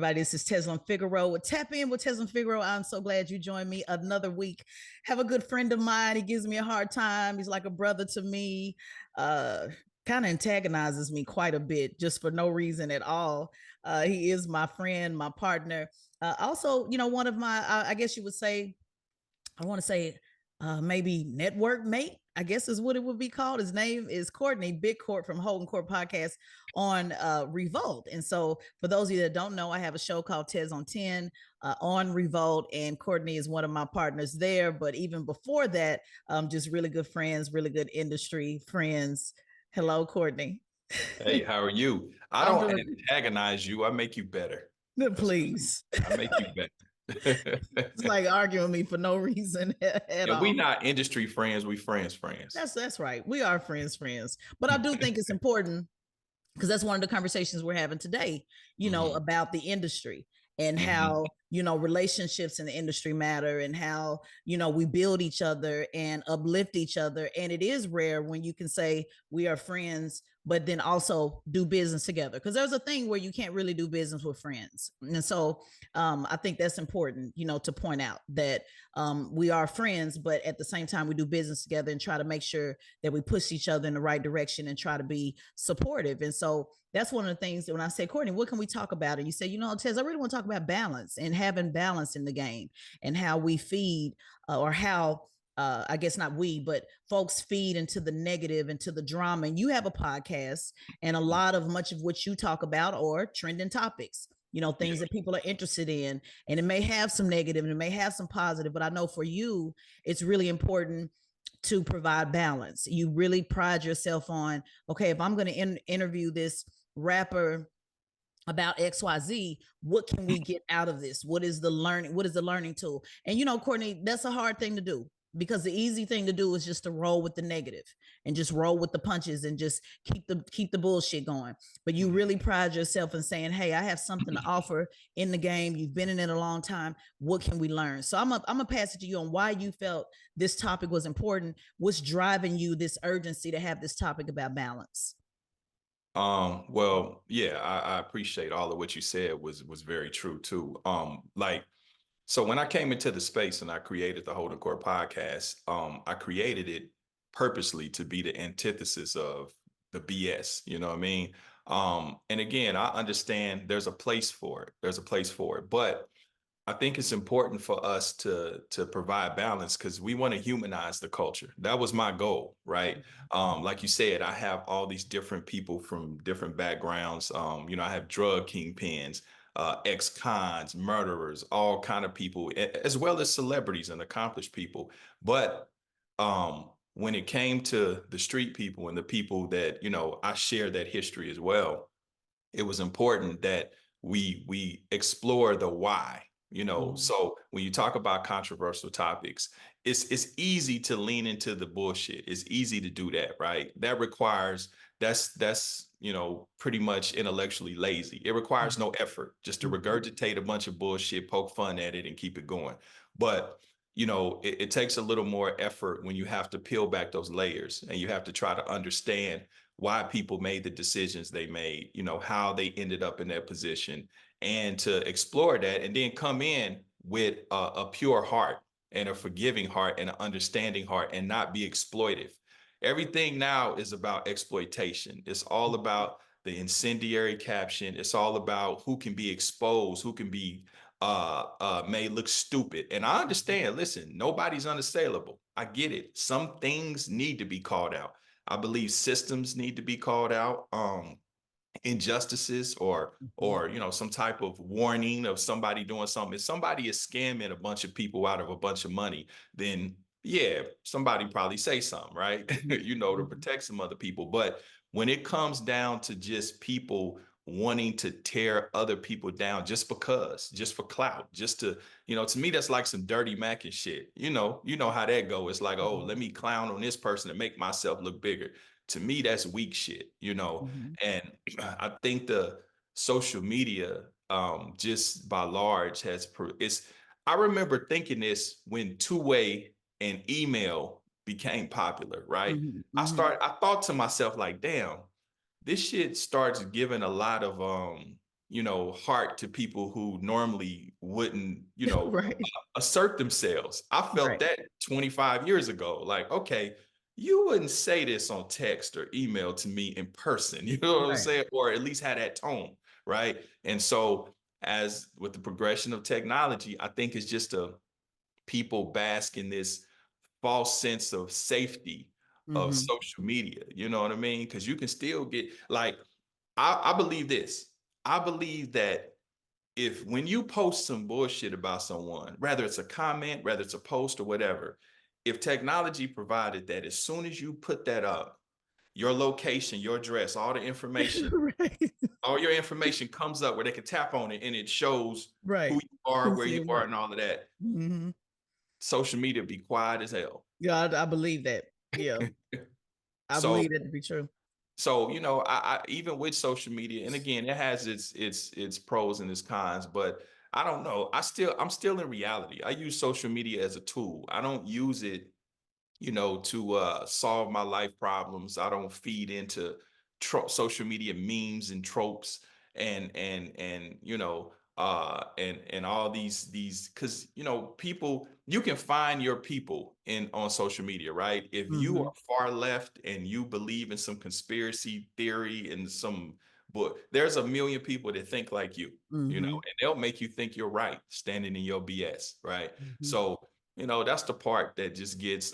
everybody. This is Tezlyn Figaro with Tap In with Tezlyn Figaro. I'm so glad you joined me another week. Have a good friend of mine. He gives me a hard time. He's like a brother to me. Kind of antagonizes me quite a bit just for no reason at all. He is my friend, my partner. Also, one of my, I guess you would say, I want to say maybe network mate, I guess is what it would be called. His name is Courtney Big Court from Holden Court Podcast on Revolt. And so for those of you that don't know, I have a show called Tez on 10 on Revolt, and Courtney is one of my partners there. But even before that, just really good friends, really good industry friends. Hello, Courtney. Hey, how are you? I don't antagonize you. I make you better. Please. I make you better. It's like arguing with me for no reason at all. We not industry friends, we friends. That's right. We are friends. But I do think it's important because that's one of the conversations we're having today, about the industry and how, relationships in the industry matter, and how, we build each other and uplift each other. And it is rare when you can say we are friends, but then also do business together. Because there's a thing where you can't really do business with friends. And so I think that's important, to point out that we are friends, but at the same time, we do business together and try to make sure that we push each other in the right direction and try to be supportive. And so that's one of the things that when I say, Courtney, what can we talk about? And you say, Tez, I really want to talk about balance and having balance in the game and how we feed or how I guess not we, but folks feed into the negative, into the drama. And you have a podcast, and much of what you talk about are trending topics, things that people are interested in. And it may have some negative and it may have some positive, but I know for you, it's really important to provide balance. You really pride yourself on, okay, if I'm going to interview this rapper about XYZ, what can we get out of this? What is the learning tool? And Courtney, that's a hard thing to do, because the easy thing to do is just to roll with the negative and just roll with the punches and just keep the bullshit going. But you really pride yourself in saying, hey, I have something to offer in the game. You've been in it a long time. What can we learn? So I'm gonna pass it to you on why you felt this topic was important. What's driving you this urgency to have this topic about balance? Well, yeah, I appreciate all of what you said was very true too. So when I came into the space and I created the Holden Court podcast, I created it purposely to be the antithesis of the BS. You know what I mean? And again, I understand there's a place for it. But I think it's important for us to provide balance because we want to humanize the culture. That was my goal, right? Like you said, I have all these different people from different backgrounds. I have drug kingpins, ex-cons, murderers, all kind of people, as well as celebrities and accomplished people. But when it came to the street people and the people that, I share that history as well, it was important that we explore the why. So when you talk about controversial topics, it's easy to lean into the bullshit. It's easy to do that, right? That's pretty much intellectually lazy. It requires no effort just to regurgitate a bunch of bullshit, poke fun at it, and keep it going. But it takes a little more effort when you have to peel back those layers and you have to try to understand why people made the decisions they made, how they ended up in that position, and to explore that and then come in with a pure heart and a forgiving heart and an understanding heart and not be exploitive. Everything now is about exploitation. It's all about the incendiary caption. It's all about who can be exposed, who can be made look stupid. And I understand, listen, nobody's unassailable. I get it. Some things need to be called out. I believe systems need to be called out. Injustices or some type of warning of somebody doing something. If somebody is scamming a bunch of people out of a bunch of money, then yeah, somebody probably say something, right? To protect some other people. But when it comes down to just people wanting to tear other people down just for clout, just to me, that's like some dirty Mac and shit. You know how that go. It's like, oh, let me clown on this person and make myself look bigger. To me, that's weak shit, and I think the social media, just by large, I remember thinking this when two-way and email became popular, right? I thought to myself, like, damn, this shit starts giving a lot of, heart to people who normally wouldn't, Right. assert themselves. I felt Right. that 25 years ago. Like, okay, you wouldn't say this on text or email to me in person, you know what I'm Right. saying? Or at least have that tone, right? And so, as with the progression of technology, I think it's just people bask in this false sense of safety of Mm-hmm. social media. You know what I mean? Because you can still get like, I believe this. I believe that if when you post some bullshit about someone, whether it's a comment, whether it's a post or whatever, if technology provided that as soon as you put that up, your location, your address, Right. all your information comes up where they can tap on it and it shows who Right. you are, Who where you said are, what? and all of that. Mm-hmm. Social media be quiet as hell. Yeah, I believe that. Yeah, I So believe that to be true. so I even with social media, and again, it has its pros and its cons, but I don't know. I'm still in reality. I use social media as a tool. I don't use it, to solve my life problems. I don't feed into social media memes and tropes and and all these because people, you can find your people in on social media, right? If you Mm-hmm. are far left and you believe in some conspiracy theory and but there's a million people that think like Mm-hmm. and they'll make you think you're right standing in your BS, right? Mm-hmm. So that's the part that just gets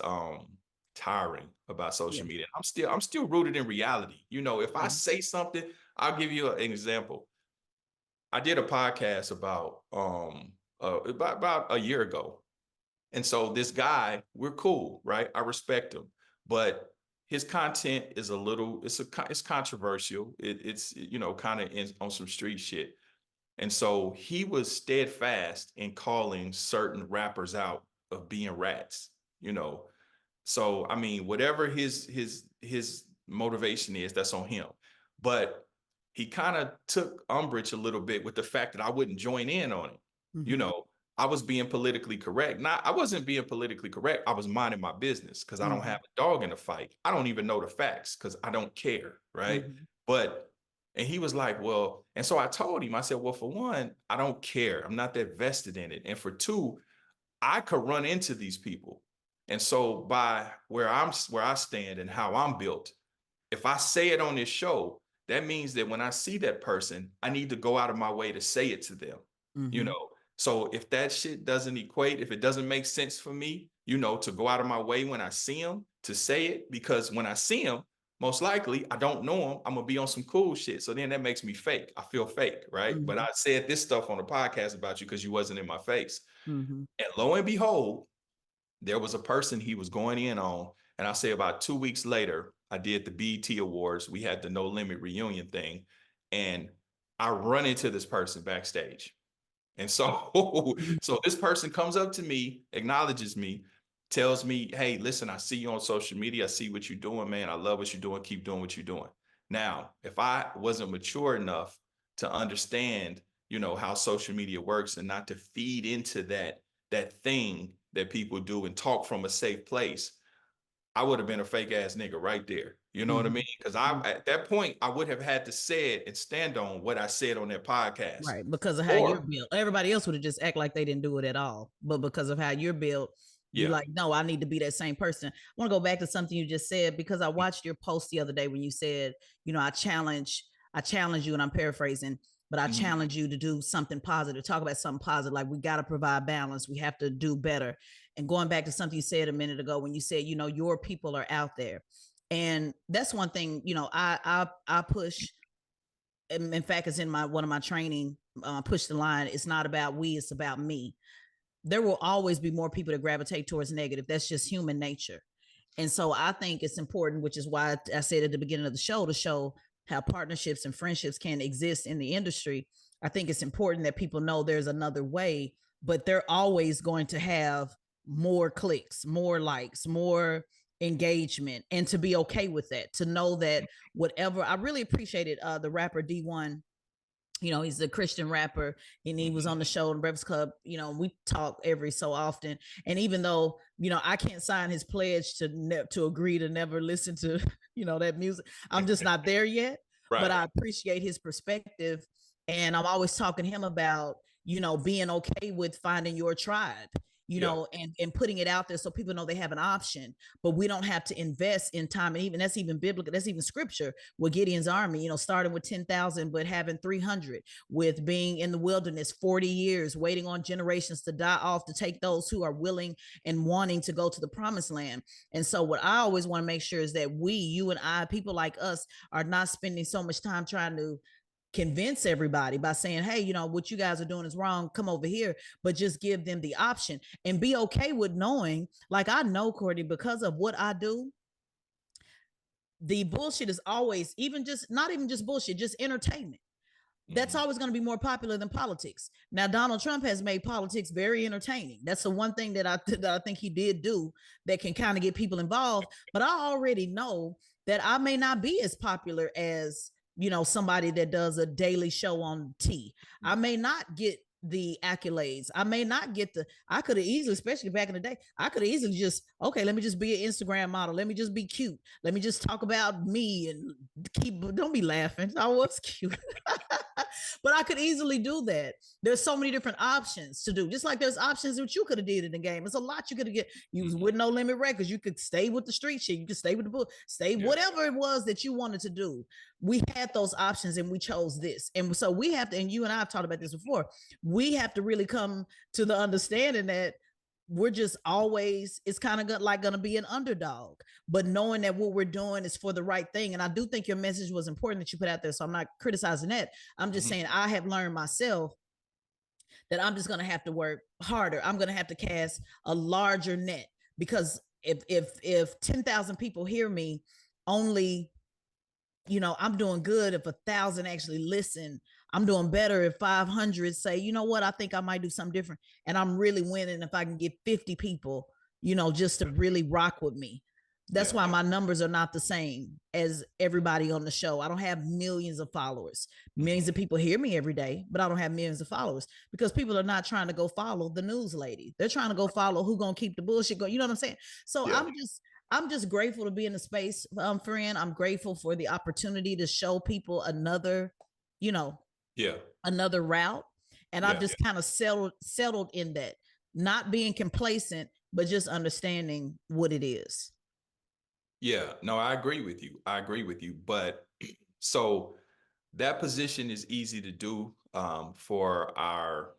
tiring about Yeah. social media. I'm still rooted in reality. If I Yeah. say something, I'll give you an example. I did a podcast about a year ago. And so this guy, we're cool, right? I respect him. But his content is it's controversial. It's kind of on some street shit. And so he was steadfast in calling certain rappers out of being rats, you know. So I mean, whatever his motivation is, that's on him. But he kind of took umbrage a little bit with the fact that I wouldn't join in on it. You Mm-hmm. know, I was being politically correct. Not I wasn't being politically correct. I was minding my business because I don't Mm-hmm. have a dog in the fight. I don't even know the facts because I don't care, right? Mm-hmm. But and he was like, well, and so I told him, I said, well, for one, I don't care. I'm not that vested in it. And for two, I could run into these people. And so by where I stand and how I'm built, if I say it on this show, that means that when I see that person, I need to go out of my way to say it to them. You Mm-hmm. know, so if that shit doesn't equate, if it doesn't make sense for me, to go out of my way when I see them to say it, because when I see them, most likely I don't know them, I'm gonna be on some cool shit. So then that makes me fake. I feel fake, right? But Mm-hmm. I said this stuff on the podcast about you because you wasn't in my face. Mm-hmm. And lo and behold, there was a person he was going in on. And I say about 2 weeks later, I did the BET Awards. We had the No Limit reunion thing. And I run into this person backstage. And so, so this person comes up to me, acknowledges me, tells me, hey, listen, I see you on social media. I see what you're doing, man. I love what you're doing. Keep doing what you're doing. Now, if I wasn't mature enough to understand, how social media works and not to feed into that thing that people do and talk from a safe place, I would have been a fake ass nigga right there. You know what I Mm-hmm. mean? Because at that point, I would have had to say it and stand on what I said on that podcast. Right, because of how you're Or built. Everybody else would have just act like they didn't do it at all. But because of how you're built, you yeah. like, no, I need to be that same person. I want to go back to something you just said because I watched your post the other day when you said, I challenge you, and I'm paraphrasing, but I Mhm. challenge you to do something positive, talk about something positive. Like we got to provide balance. We have to do better. And going back to something you said a minute ago when you said, your people are out there. And that's one thing, I push. In fact, it's in one of my training, push the line. It's not about we, it's about me. There will always be more people that gravitate towards negative. That's just human nature. And so I think it's important, which is why I said at the beginning of the show, to show how partnerships and friendships can exist in the industry. I think it's important that people know there's another way, but they're always going to have more clicks, more likes, more engagement, and to be okay with that, to know that whatever. I really appreciated the rapper D1. He's a Christian rapper, and he was on the show in Breakfast Club. We talk every so often, and even though I can't sign his pledge to agree to never listen to that music, I'm just not there yet. But Right. I appreciate his perspective, And I'm always talking to him about, being okay with finding your tribe, Yeah. and putting it out there so people know they have an option, but we don't have to invest in time. And even that's even biblical, that's even scripture with Gideon's army, starting with 10,000, but having 300, with being in the wilderness 40 years, waiting on generations to die off to take those who are willing and wanting to go to the promised land. And so what I always want to make sure is that you and I, people like us, are not spending so much time trying to convince everybody by saying, hey, what you guys are doing is wrong, come over here, but just give them the option and be okay with knowing, like, I know, Courtney, because of what I do, the bullshit is always, even just not even just bullshit, just entertainment. That's always going to be more popular than politics. Now, Donald Trump has made politics very entertaining. That's the one thing that I think he did do that can kind of get people involved. But I already know that I may not be as popular as, somebody that does a daily show on T. I may not get the accolades. I may not get I could have easily, especially back in the day, I could have easily just, okay, let me just be an Instagram model. Let me just be cute. Let me just talk about me and don't be laughing. I was cute. But I could easily do that. There's so many different options to do. Just like there's options that you could have did in the game. It's a lot you could have get. You was with No Limit Records. You could stay with the street shit. You could stay with the book. Stay whatever it was that you wanted to do. We had those options and we chose this. And so we have to, and you and I have talked about this before, we have to really come to the understanding that we're just always, it's kind of like going to be an underdog, but knowing that what we're doing is for the right thing. And I do think your message was important that you put out there. So I'm not criticizing that. I'm just saying I have learned myself that I'm just going to have to work harder. I'm going to have to cast a larger net, because if 10,000 people hear me, only, I'm doing good if 1,000 actually listen. I'm doing better if 500 say, you know what, I think I might do something different. And I'm really winning if I can get 50 people, just to really rock with me. That's why my numbers are not the same as everybody on the show. I don't have millions of followers. Millions of people hear me every day, but I don't have millions of followers, because people are not trying to go follow the news lady. They're trying to go follow who gonna keep the bullshit going. You know what I'm saying? So I'm just grateful to be in the space, friend. I'm grateful for the opportunity to show people another, another route. And I've just kind of settled in that, not being complacent, but just understanding what it is. Yeah, no, I agree with you. I agree with you. But so that position is easy to do for our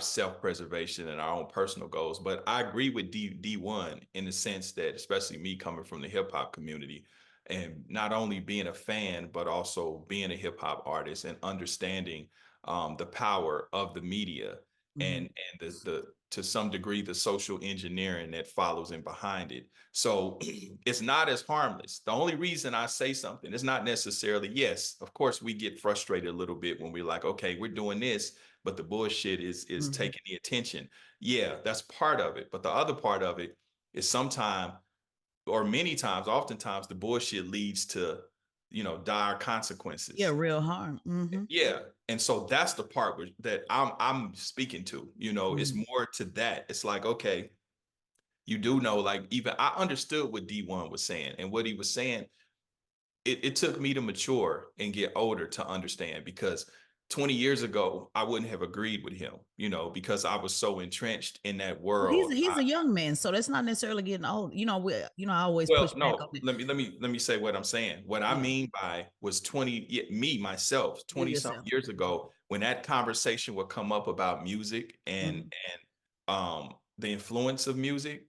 self-preservation and our own personal goals. But I agree with D1 in the sense that, especially me coming from the hip hop community, and not only being a fan, but also being a hip hop artist and understanding the power of the media and the to some degree the social engineering that follows in behind it. So it's not as harmless. The only reason I say something is not necessarily, yes, of course we get frustrated a little bit when we're like, okay, we're doing this, but the bullshit is taking the attention. Yeah, that's part of it. But the other part of it is sometimes, or many times, oftentimes the bullshit leads to, dire consequences. Yeah, real harm. Yeah. And so that's the part that I'm speaking to, it's more to that. It's like, okay, you do know, like, even I understood what D1 was saying, and what he was saying, it took me to mature and get older to understand, because 20 years ago, I wouldn't have agreed with him, because I was so entrenched in that Well, world. he's a young man, so that's not necessarily getting old. I always Well, push back on no, it. let me say what I'm saying. What I mean by was 20, myself, 20 something years ago, when that conversation would come up about music and the influence of music,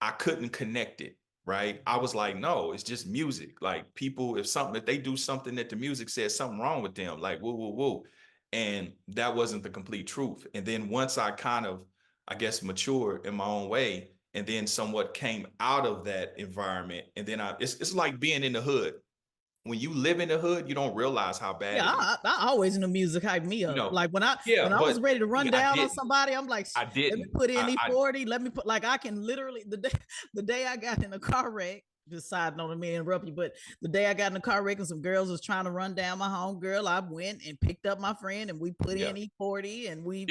I couldn't connect it, right? I was like, no, it's just music. Like, people, if they do something that the music says something wrong with them, like woo, woo, woo. And that wasn't the complete truth. And then once I kind of, I guess, matured in my own way, and then somewhat came out of that environment, and then it's like being in the hood. When you live in the hood, you don't realize how bad Yeah, it is. I always knew music hyped me up. Like when I was But ready to run I down on didn't. somebody, I'm like, I let me didn't. put in E40. Let me put, like, I can literally, the day I got in a car wreck. Just side note, I mean, interrupt you, but the day I got in a car wreck and some girls was trying to run down my home girl, I went and picked up my friend and we put in E40, and we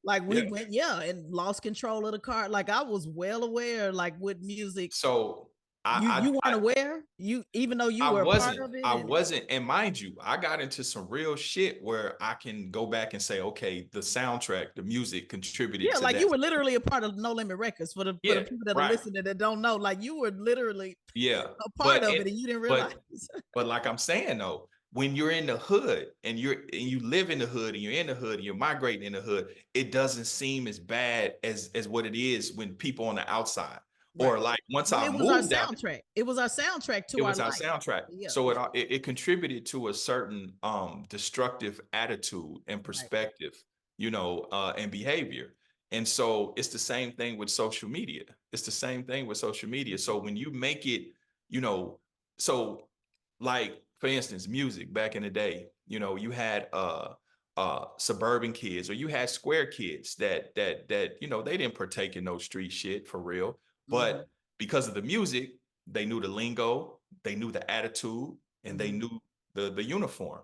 went and lost control of the car. Like, I was well aware, like, with music. So I You weren't aware, you even though you I were a part wasn't. of it, I and wasn't. And mind you, I got into some real shit where I can go back and say, okay, the soundtrack, the music contributed yeah, to like that. you were literally a part of No Limit Records for the Yeah, people that are right. listening that don't know. Like you were literally Yeah. a part But of it it and you didn't realize. but but like I'm saying though, when you're in the hood and you live in the hood and you're in the hood and you're migrating in the hood, it doesn't seem as bad as what it is when people on the outside. Or Right. like once Well, I it was our moved out. soundtrack. It was our soundtrack It to our was our life. soundtrack. Yeah, So yeah. it contributed to a certain destructive attitude and Right. perspective, and behavior. And so it's the same thing with social media. It's the same thing with social media. Mhm. So when you make it, you know, so like for instance, music back in the day, you had suburban kids or you had square kids that they didn't partake in no street shit for real. Mhm. But because of the music, they knew the lingo, they knew the attitude, and they Mhm. knew the uniform.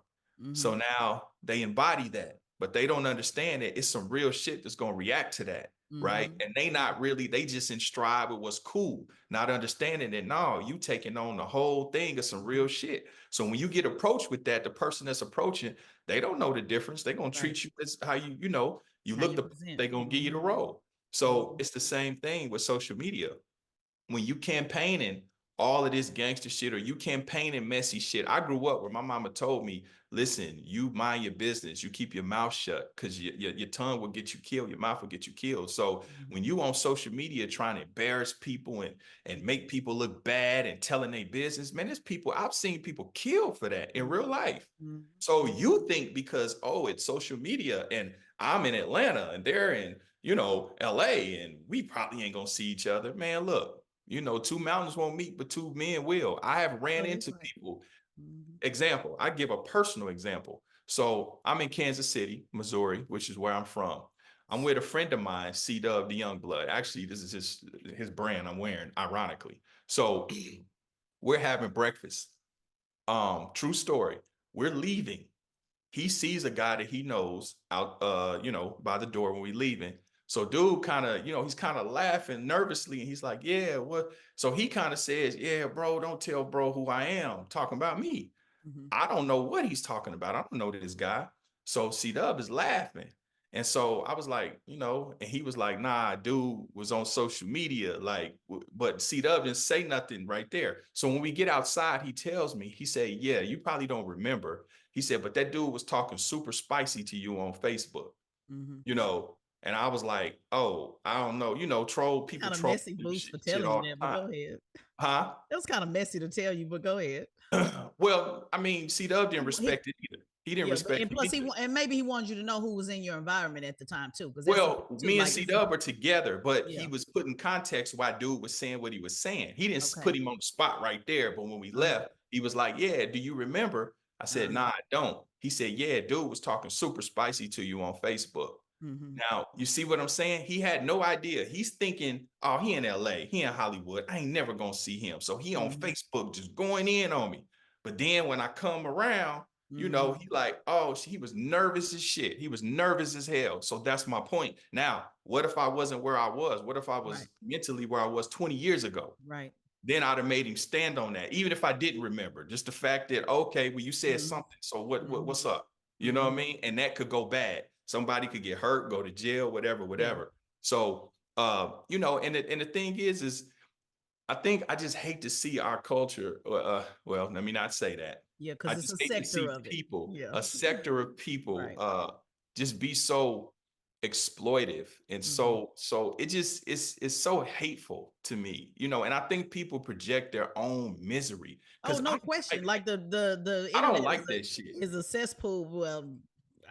So Mhm. now they embody that, but they don't understand that it's some real shit that's gonna react to that, right? Mhm. And they not really, they just in stride with what's cool, not understanding that no, you taking on the whole thing of some real shit. So when you get approached with that, the person that's approaching, they don't know the difference. They're gonna Right. treat you as how you How look you the, present. they gonna give you the Mhm. role. So Mhm. it's the same thing with social media when you campaigning all of this gangster shit or you campaigning messy shit. I grew up where my mama told me, listen, you mind your business. You keep your mouth shut because your tongue will get you killed. Your mouth will get you killed. So when Mhm. you on social media trying to embarrass people and make people look bad and telling their business, man, there's people, I've seen people killed for that in real life. Mhm. So you think because, oh, it's social media and I'm in Atlanta and they're in, LA and we probably ain't gonna see each other. Man, look, two mountains won't meet, but two men will. I have ran No, that's into right. people. Mhm. Example, I give a personal example. So I'm in Kansas City, Missouri, which is where I'm from. I'm with a friend of mine, C Dub, the Young Blood. Actually, this is his brand I'm wearing, ironically. So we're having breakfast. True story. We're leaving. He sees a guy that he knows out by the door when we leaving. So dude kind of, he's kind of laughing nervously and he's like, yeah, what? So he kind of says, yeah, bro, don't tell bro who I am, talking about me. Mhm. I don't know what he's talking about. I don't know this guy. So C Dub is laughing. And so I was like, and he was like, nah, dude was on social media. Like, but C Dub didn't say nothing right there. So when we get outside, he tells me, he said, yeah, you probably don't remember. He said, but that dude was talking super spicy to you on Facebook, Mhm. you know. And I was like, oh, I don't know, troll people Kind of troll messy boost for shit telling you all that, the but time. go ahead. Huh? It was kind of messy to tell you, but go ahead. Well, I mean, C Dub didn't He, respect it either. He didn't yeah, but respect and it plus either. and maybe he wanted you to know who was in your environment at the time too, because that's the thing Well, too. me and Like C it's Dub are together, but he yeah, was putting context why dude was saying what he was saying. He didn't okay, put him on the spot right there. But when we uh huh, left, he was like, yeah, do you remember? I uh said, huh, nah, I don't. He said, yeah, dude was talking super spicy to you on Facebook. mm-hmm, Now, you see what I'm saying? He had no idea. He's thinking, oh, he in LA, he in Hollywood. I ain't never gonna see him. So he on mm-hmm, Facebook just going in on me. But then when I come around, mm-hmm, he like, oh, he was nervous as shit. He was nervous as hell. So that's my point. Now, what if I wasn't where I was? What if I right, was mentally where I was 20 years ago? right, Then I'd have made him stand on that, even if I didn't remember. Just the fact that, okay, well, you said mm-hmm, something. So what's mm-hmm, up? You know what I mm-hmm, mean? And that could go bad. Somebody could get hurt, go to jail, whatever, yeah, whatever. So and the thing is I think I just hate to see our culture. Well, let me not say that. yeah, I because it's just a hate to sector see of it. people, Yeah, a sector of people, right, just be so exploitive and mm-hmm. so it just it's so hateful to me, and I think people project their own misery Oh, because I no question. Like the I don't internet like that shit. is a cesspool. Well,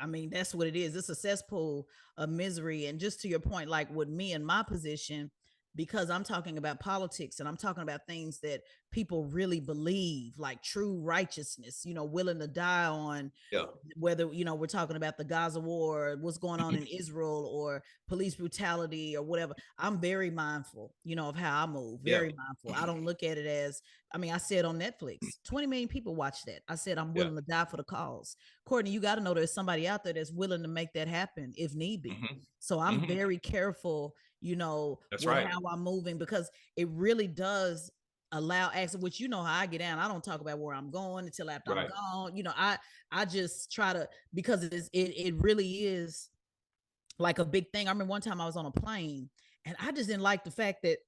I mean, that's what it is. It's a cesspool of misery. And just to your point, like with me in my position, because I'm talking about politics and I'm talking about things that people really believe, like true righteousness, willing to die on, Yeah. whether we're talking about the Gaza war, what's going on in Israel, or police brutality or whatever. I'm very mindful, of how I move. Yeah. Very mindful. I don't look at it as, I mean, I said on Netflix, 20 million people watch that. I said I'm Yeah. willing to die for the cause. Courtney, you got to know there's somebody out there that's willing to make that happen if need be. Hmm. So I'm Hmm. very careful, That's with right. how I'm moving, because it really does. allow access, which you know how I get down. I don't talk about where I'm going until after I'm Right. gone. I just try to, because it really is like a big thing. I remember one time I was on a plane and I just didn't like the fact that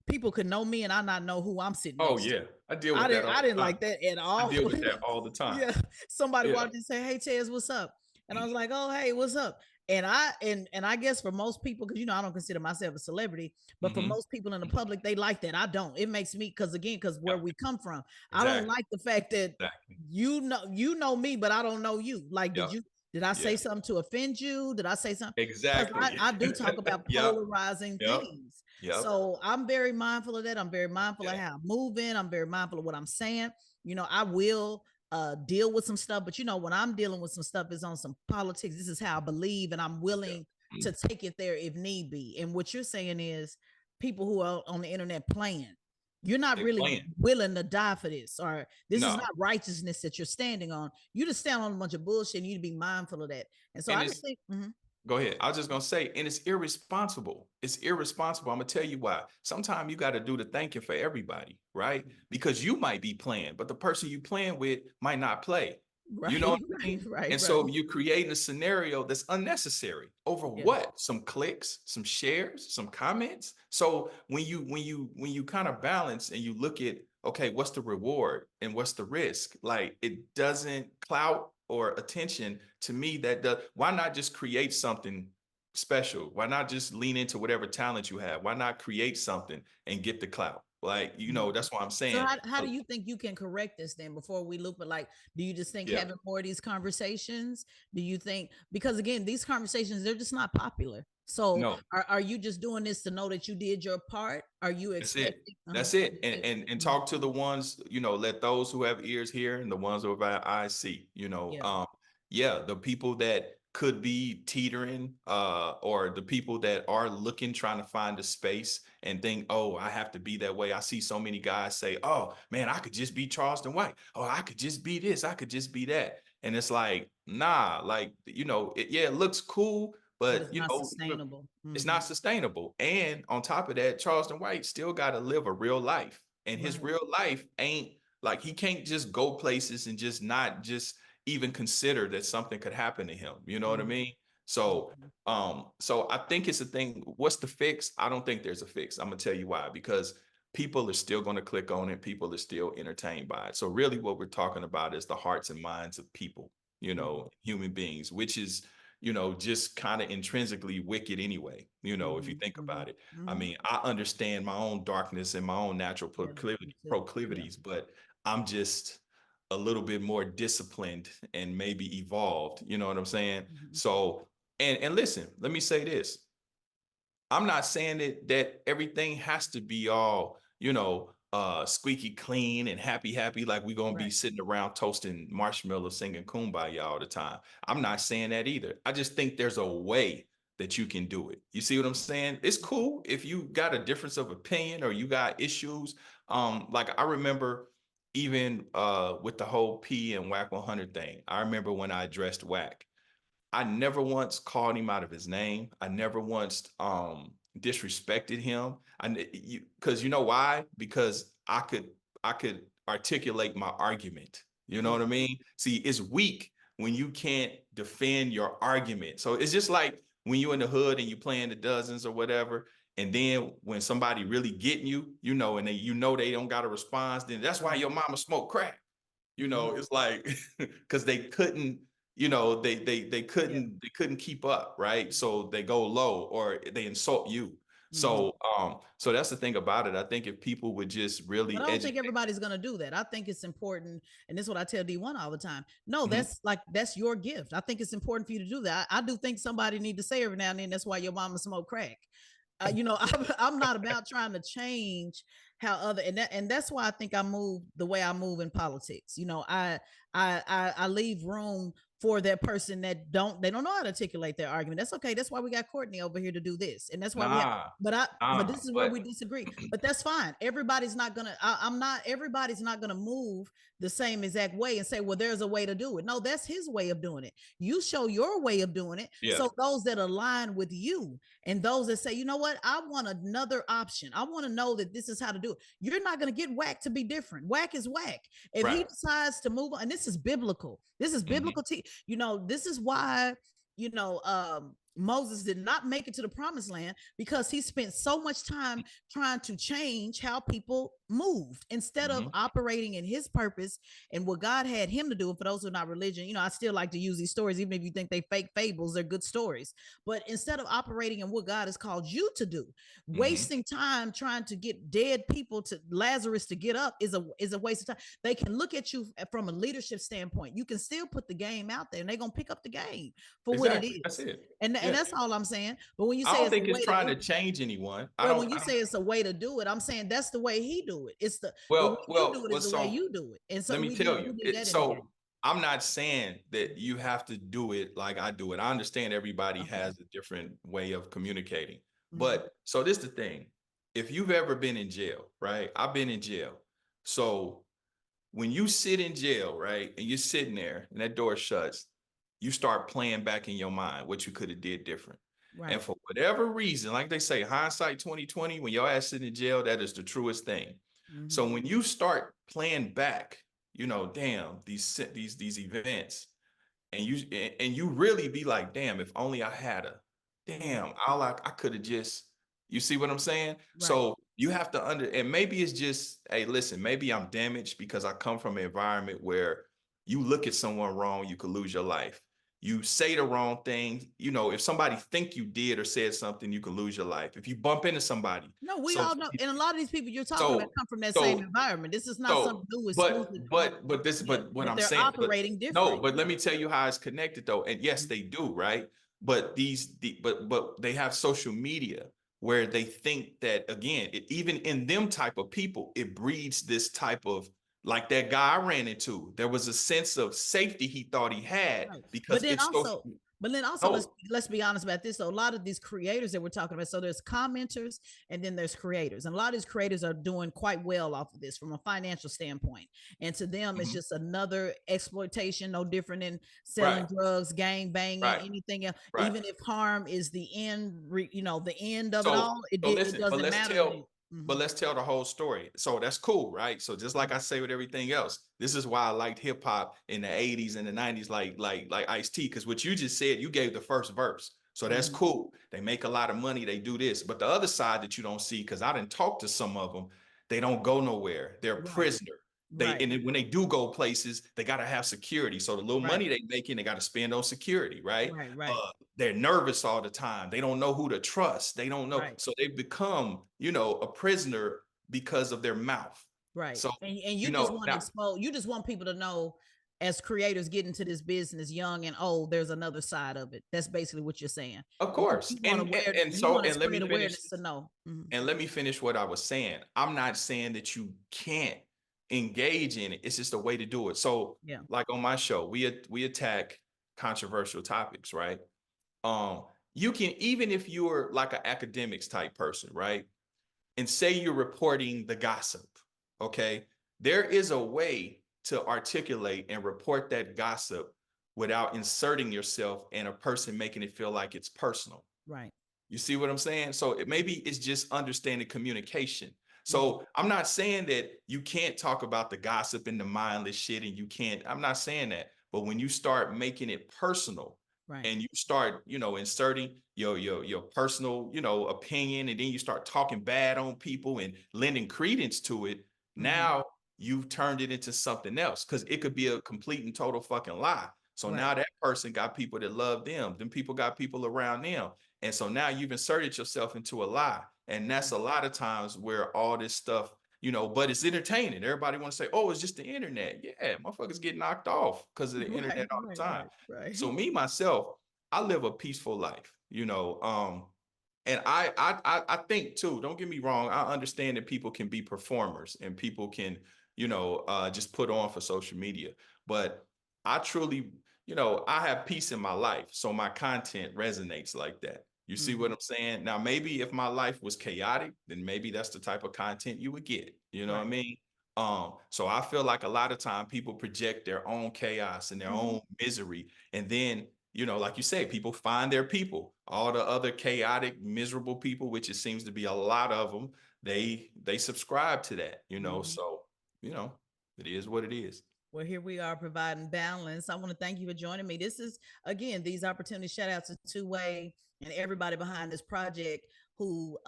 people could know me and I not know who I'm sitting Oh next to. yeah. I deal I with that didn't all I didn't the time. like that at I all. deal with that all the time. Yeah. Somebody Yeah. walked in and say, "Hey Tez, what's up?" And I was like, "Oh, hey, what's up?" And I guess for most people, because I don't consider myself a celebrity, but for Hmm. most people in the public, they like that. I don't. It makes me, because where Yeah. we come from, I don't Exactly. like the fact that Exactly. you know me, but I don't know you. Like, Yep. did I say Yeah. something to offend you? Did I say something? Because Exactly. I do talk about Yep. polarizing Yep. things. Yep. So I'm very mindful of that. I'm very mindful of Yeah. how I'm moving. I'm very mindful of what I'm saying. I will deal with some stuff, but when I'm dealing with some stuff is on some politics. This is how I believe, and I'm Yeah. willing to take it there if need be. And what you're saying is people who are on the internet playing. You're not They really playing. willing to die for this, or this is No. not righteousness that you're standing on. You just stand on a bunch of bullshit, and you need to be mindful of that. And so And I just it's think, Go ahead. I was just gonna say, and it's irresponsible. It's irresponsible. I'm gonna tell you why. Sometimes you got to do the thinking for everybody, right? Because you might be playing, but the person you playing with might not play. You know right, what I right, mean? right, And right. so you're creating a scenario that's unnecessary over Yeah. what? Some clicks, some shares, some comments. So when you kind of balance and you look at, okay, what's the reward and what's the risk? Like, it doesn't clout or attention to me. Why not just create something special? Why not just lean into whatever talent you have? Why not create something and get the clout? Like, Mhm. that's what I'm So saying. how do you think you can correct this then before we loop it? Like, do you just think Yeah. having more of these conversations? Do you think, because again, these conversations, they're just not popular. So No. are you just doing this to know that you did your part? Are you That's it. expecting? That's it. That's And it? and and Mhm. talk to the ones, let those who have ears hear and the ones who have eyes see. Yeah. Yeah, the people that could be teetering, or the people that are looking, trying to find a space and think, oh, I have to be that way. I see so many guys say, oh man, I could just be Charleston White. Oh, I could just be this, I could just be that. And it's like, nah, like, it looks cool, But but it's not sustainable. it's not sustainable. And on top of that, Charleston White still got to live a real life. And his Right. real life ain't like, he can't just go places and just not just even consider that something could happen to him. You know what I Mhm. mean? So, so I think it's a thing. What's the fix? I don't think there's a fix. I'm gonna tell you why. Because people are still going to click on it. People are still entertained by it. So really what we're talking about is the hearts and minds of people, Mhm. human beings, which is just kind of intrinsically wicked anyway, if you Mhm. think Mhm. about it. I Mhm. mean, I understand my own darkness and my own natural Yeah. Me too. Yeah. proclivities, but I'm just a little bit more disciplined and maybe evolved. You know what I'm saying? Mhm. So, and listen, let me say this. I'm not saying that everything has to be all, squeaky clean and happy, like we're gonna be Right. sitting around toasting marshmallows, singing kumbaya all the time. I'm not saying that either. I just think there's a way that you can do it. You see what I'm saying? It's cool if you got a difference of opinion or you got issues. Like I remember even with the whole P and Whack 100 thing. I remember when I addressed Whack. I never once called him out of his name. I never once disrespected him. Because you know why? Because I could articulate my argument. You know Mhm. what I mean? See, it's weak when you can't defend your argument. So it's just like when you're in the hood and you playing the dozens or whatever, and then when somebody really getting you, and they don't got a response, then that's why your mama smoked crack. Mhm. It's like because they couldn't, they Yeah. couldn't keep up, right? So they go low or they insult you. Mhm. So that's the thing about it. I think if people would just But I really don't think educate. everybody's gonna do that. I think it's important, and this is what I tell D1 all the time. No, Mhm. that's your gift. I think it's important for you to do that. I do think somebody need to say every now and then that's why your mama smoke crack. I'm not about trying to change how other, and that's why I think I move the way I move in politics. I leave room for that person that they don't know how to articulate their argument. That's okay. That's why we got Courtney over here to do this. And that's why we have, Nah, but this is where but we disagree. But that's fine. Everybody's not gonna, I'm not, everybody's not gonna move the same exact way and say, well, there's a way to do it. No, that's his way of doing it. You show your way of doing it. yeah, So those that align with you and those that say, you know what, I want another option. I want to know that this is how to do it. You're not going to get whack to be different. Whack is whack. If he right. decides to move on, and this is biblical. This is biblical. You know, this is why, you know, Moses did not make it to the promised land because he spent so much time trying to change how people moved instead of operating in his purpose and what God had him to do. And for those who are not religion, you know, I still like to use these stories, even if you think they fake fables, they're good stories. But instead of operating in what God has called you to do, wasting time trying to get dead people to Lazarus to get up is a waste of time. They can look at you from a leadership standpoint. You can still put the game out there and they're going to pick up the game for what it is. That's it. And that's all I'm saying. But when you say I don't it's think a it's way trying to to change anyone. well, when you say it's a way to do it, I'm saying that's the way he do it. It's the way you do it is the way so you do it. And so let me we tell did you. that in the game. So I'm not saying that you have to do it like I do it. I understand everybody has a different way of communicating. But so this is the thing. If you've ever been in jail, right? I've been in jail. So when you sit in jail, right, and you're sitting there and that door shuts, you start playing back in your mind what you could have did different. Right. And for whatever reason, like they say, hindsight 2020, when your ass sitting in jail, that is the truest thing. So when you start playing back, you know, damn, these events, and you really be like, damn, if only I had a, damn, I could have just, you see what I'm saying? Right. So you have to and maybe it's just, hey, listen, maybe I'm damaged because I come from an environment where you look at someone wrong, you could lose your life. You say the wrong thing, you know, if somebody think you did or said something, you could lose your life. If you bump into somebody. No, we So all know, and a lot of these people you're talking about so come from that same so environment. This is not something so, new exclusive. but what But I'm they're saying, but operating no, different. but let me tell you how it's connected though. And yes, they do, right? But but they have social media where they think that again, even in them type of people, it breeds this type of, like that guy I ran into. There was a sense of safety he thought he had Right. because it's so. But then also No, let's be honest about this. So a lot of these creators that we're talking about, so there's commenters and then there's creators. And a lot of these creators are doing quite well off of this from a financial standpoint. And to them, it's just another exploitation, no different than selling right, drugs, gang banging, right, anything else. right. Even if harm is the end, you know, the end of it So, all, it listen, doesn't matter. but let's tell the whole story. So that's cool, right? So just like I say with everything else, this is why I liked hip hop in the 80s and the 90s, like Ice-T, because what you just said, you gave the first verse. So that's cool. They make a lot of money, they do this. But the other side that you don't see, because I didn't talk to some of them, they don't go nowhere. They're a prisoner. And then when they do go places, they got to have security. So the little money they making, they got to spend on security, right? Right. They're nervous all the time. They don't know who to trust. They don't know. Right. So they become, you know, a prisoner because of their mouth. Right. So, And you you just know, want to now, expose, you just want people to know as creators get into this business young and old, there's another side of it. That's basically what you're saying. of course. You want you So, want to and let me spread finish, awareness to know. and let me finish what I was saying. I'm not saying that you can't engage in it. It's just a way to do it. So, Yeah. like on my show, we attack controversial topics, right? You can, even if you're like an academics type person, right? And say you're reporting the gossip, okay? There is a way to articulate and report that gossip without inserting yourself and a person making it feel like it's personal. Right. You see what I'm saying? So maybe it's just understanding communication. So I'm not saying that you can't talk about the gossip and the mindless shit and you can't, I'm not saying that. But when you start making it personal, Right. and you start, you know, inserting your personal, you know, opinion, and then you start talking bad on people and lending credence to it, now you've turned it into something else, because it could be a complete and total fucking lie. So now that person got people that love them, then people got people around them. And so now you've inserted yourself into a lie. And that's a lot of times where all this stuff, you know, but it's entertaining. Everybody want to say, oh, it's just the internet. Yeah, motherfuckers get knocked off because of the internet all the time. So me, myself, I live a peaceful life, you know. And I think too, don't get me wrong, I understand that people can be performers and people can, you know, just put on for social media. But I truly, I have peace in my life, so my content resonates like that. You see what Mhm. I'm saying? Now, maybe if my life was chaotic, then maybe that's the type of content you would get. You know what I Right. mean? So I feel like a lot of time people project their own chaos and their Mhm. own misery, and then like you say, people find their people. All the other chaotic, miserable people, which it seems to be a lot of them, they subscribe to that. Mhm. So it is what it is. Well, here we are providing balance. I want to thank you for joining me. This is, again, these opportunities. Shout out to Two Way and everybody behind this project who,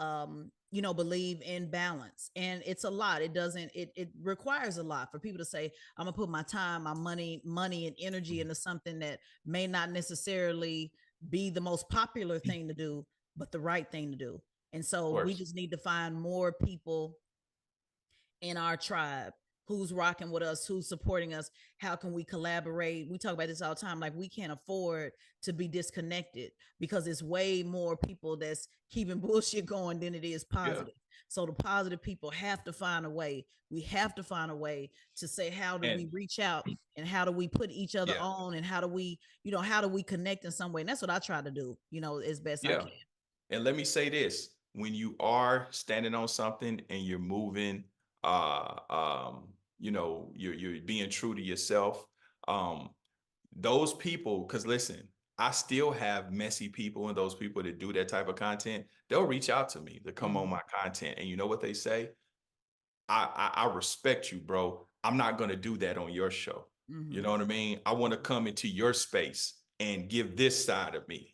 believe in balance. And it's a lot. It doesn't, it requires a lot for people to say, I'm going to put my time, my money and energy Mhm. into something that may not necessarily be the most popular thing to do, but the right thing to do. And Of so we course. just need to find more people in our tribe, who's rocking with us, who's supporting us, how can we collaborate. We talk about this all the time, like we can't afford to be disconnected because it's way more people that's keeping bullshit going than it is Yeah. positive. So the positive people have to find a way. We have to find a way to say, how do And we reach out, and how do we put each other yeah, on, and how do we connect in some way. And that's what I try to do, as best I yeah. can. And let me say this, when you are standing on something and you're moving, you're being true to yourself. Um, those people, because listen, I still have messy people, and those people that do that type of content, they'll reach out to me to come on Mm-hmm. my content. And you know what they say? I respect you, bro. I'm not gonna do that on your show. You Mm-hmm. know what I mean? I want to come into your space and give this side of me.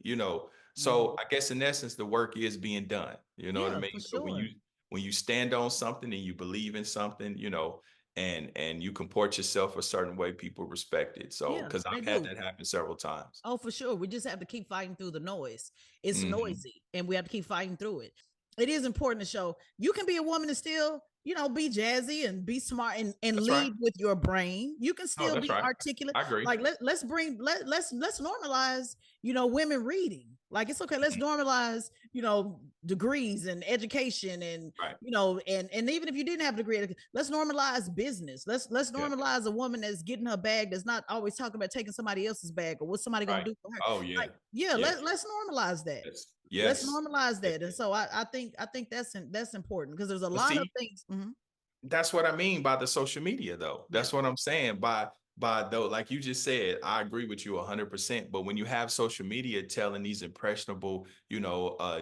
So Mm-hmm. I guess in essence, the work is being done. You know what I Yeah, mean? for But when sure. you stand on something and you believe in something, and you comport yourself a certain way, people respect it. So Yeah, because they I've had do. that happen several times. Oh, for sure. We just have to keep fighting through the noise. It's Hmm. noisy, and we have to keep fighting through it. It is important to show you can be a woman and still, be jazzy and be smart and That's right. lead with your brain. You can Oh, still that's be right. articulate. I agree. Like let's normalize, women reading. Like it's okay. Let's Mhm. normalize, degrees and education and Right. and even if you didn't have a degree, let's normalize business. Let's Yeah. normalize a woman that's getting her bag, that's not always talking about taking somebody else's bag or what somebody gonna Right. do for her. Oh yeah. Like, yeah, Yeah. let's normalize that. Yes. Let's Yes. normalize Yeah. that. And so I think that's important because there's a But lot of see, things. Mhm. that's what I mean by the social media, though. Yeah. That's what I'm saying by though, like you just said, I agree with you 100%. But when you have social media telling these impressionable,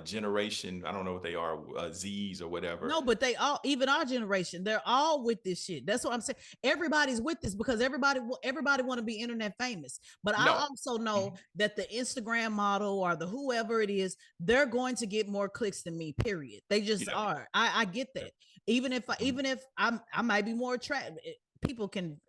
generation, I don't know what they are, Z's or whatever. No, but they all, even our generation, they're all with this shit. That's what I'm saying. Everybody's with this because everybody want to be internet famous. But I No. also know Mhm. that the Instagram model or the whoever it is, they're going to get more clicks than me. Period. They just Yeah. are. I get Yeah. that. Even if Mhm. I might be more attractive. People can,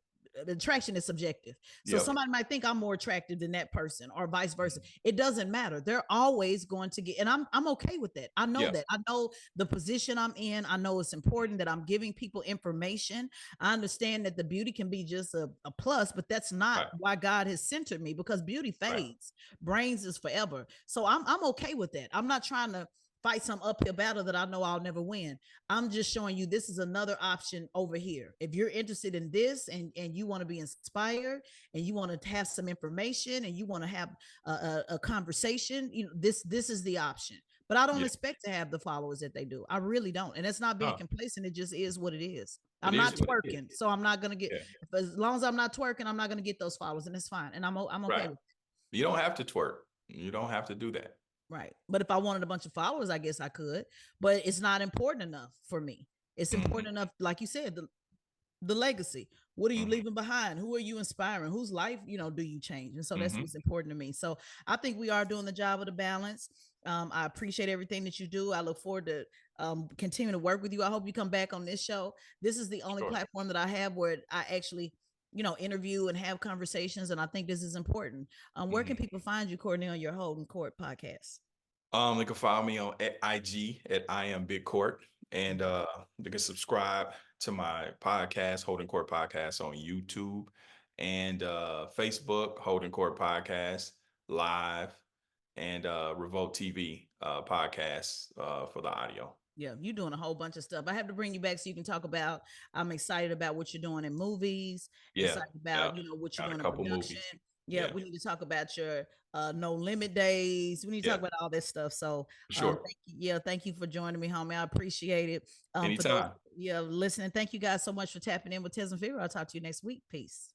attraction is subjective. So Yep. somebody might think I'm more attractive than that person or vice versa. Mhm. It doesn't matter. They're always going to get, and I'm okay with that. I know Yeah. that. I know the position I'm in. I know it's important that I'm giving people information. I understand that the beauty can be just a plus, but that's not Right. why God has centered me, because beauty Right. fades, brains is forever. So I'm okay with that. I'm not trying to fight some uphill battle that I know I'll never win. I'm just showing you this is another option over here. If you're interested in this and you want to be inspired and you want to have some information and you want to have a conversation, this is the option. But I don't Yeah. expect to have the followers that they do. I really don't. And it's not being No, complacent. It just is what it is. it I'm is not what it is. twerking. So I'm not going to get, Yeah. as long as I'm not twerking, I'm not going to get those followers, and it's fine. And I'm okay Right. with it. You don't have to twerk. You don't have to do that. Right. But if I wanted a bunch of followers, I guess I could. But it's not important enough for me. It's Hmm. important enough, like you said, the legacy. What are you Hmm. leaving behind? Who are you inspiring? Whose life, do you change? And so that's Hmm. what's important to me. So I think we are doing the job of the balance. I appreciate everything that you do. I look forward to continuing to work with you. I hope you come back on this show. This is the only Sure. platform that I have where I actually, interview and have conversations. And I think this is important. Where can Mhm. people find you, Courtney, on your Holden Court podcast? They can follow me on at IG at I am Big Court, and they can subscribe to my podcast, Holding Court Podcast, on YouTube and Facebook, Holding Court Podcast live, and Revolt TV podcast for the audio. Yeah, you're doing a whole bunch of stuff. I have to bring you back so you can talk about. I'm excited about what you're doing in movies. Yeah, Excited yeah, about what you're got a doing in couple production. movies. Yeah, we need to talk about your no limit days. We need to talk Yeah, about all this stuff. So sure. thank you for joining me, homie. I appreciate it. For those Anytime. listening, thank you guys so much for tapping in with Tezlyn Figaro. I'll talk to you next week. Peace.